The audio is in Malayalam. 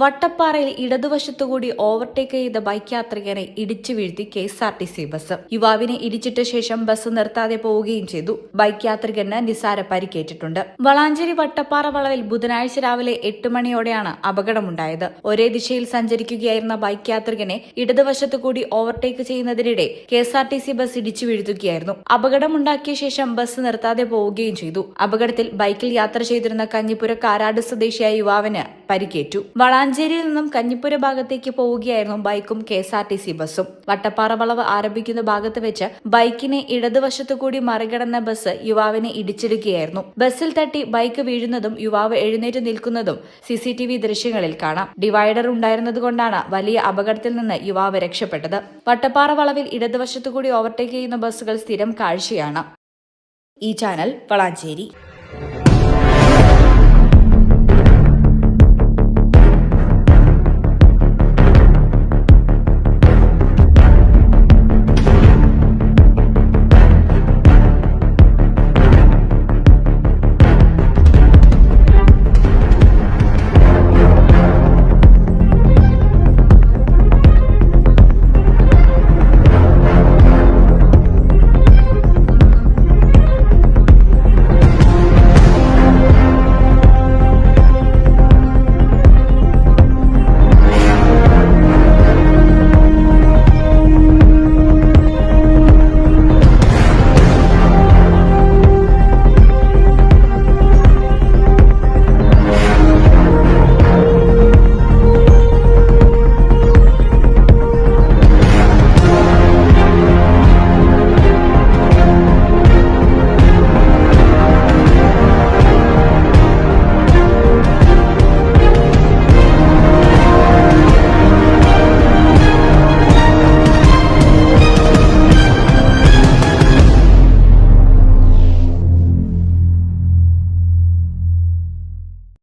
വട്ടപ്പാറയിൽ ഇടതുവശത്തുകൂടി ഓവർടേക്ക് ചെയ്ത ബൈക്ക് യാത്രികനെ ഇടിച്ചു വീഴ്ത്തി KSRTC ബസ്. യുവാവിനെ ഇടിച്ചിട്ട ശേഷം ബസ് നിർത്താതെ പോവുകയും ചെയ്തു. ബൈക്ക് യാത്രികന് നിസാര പരിക്കേറ്റിട്ടുണ്ട്. വളാഞ്ചേരി വട്ടപ്പാറ വളവിൽ ബുധനാഴ്ച രാവിലെ 8 മണിയോടെയാണ് അപകടമുണ്ടായത്. ഒരേ ദിശയിൽ സഞ്ചരിക്കുകയായിരുന്ന ബൈക്ക് യാത്രികനെ ഇടതുവശത്തുകൂടി ഓവർടേക്ക് ചെയ്യുന്നതിനിടെ KSRTC ബസ് ഇടിച്ചു വീഴ്ത്തുകയായിരുന്നു. അപകടമുണ്ടാക്കിയ ശേഷം ബസ് നിർത്താതെ പോവുകയും ചെയ്തു. അപകടത്തിൽ ബൈക്കിൽ യാത്ര ചെയ്തിരുന്ന കഞ്ഞിപ്പുര കാരാട് സ്വദേശിയായ യുവാവിന് പരിക്കേറ്റു. വളാഞ്ചേരിയിൽ നിന്നും കഞ്ഞിപ്പുര ഭാഗത്തേക്ക് പോവുകയായിരുന്നു ബൈക്കും KSRTC ബസ്സും. വട്ടപ്പാറ വളവ് ആരംഭിക്കുന്ന ഭാഗത്ത് വെച്ച് ബൈക്കിനെ ഇടതുവശത്തുകൂടി മറികടന്ന ബസ് യുവാവിനെ ഇടിച്ചിടുകയായിരുന്നു. ബസ്സിൽ തട്ടി ബൈക്ക് വീഴുന്നതും യുവാവ് എഴുന്നേറ്റ് നിൽക്കുന്നതും CCTV ദൃശ്യങ്ങളിൽ കാണാം. ഡിവൈഡർ ഉണ്ടായിരുന്നതുകൊണ്ടാണ് വലിയ അപകടത്തിൽ നിന്ന് യുവാവ് രക്ഷപ്പെട്ടത്. വട്ടപ്പാറ വളവിൽ ഇടതുവശത്തുകൂടി ഓവർടേക്ക് ചെയ്യുന്ന ബസ്സുകൾ സ്ഥിരം കാഴ്ചയാണ്. ഈ ചാനൽ വളാഞ്ചേരി.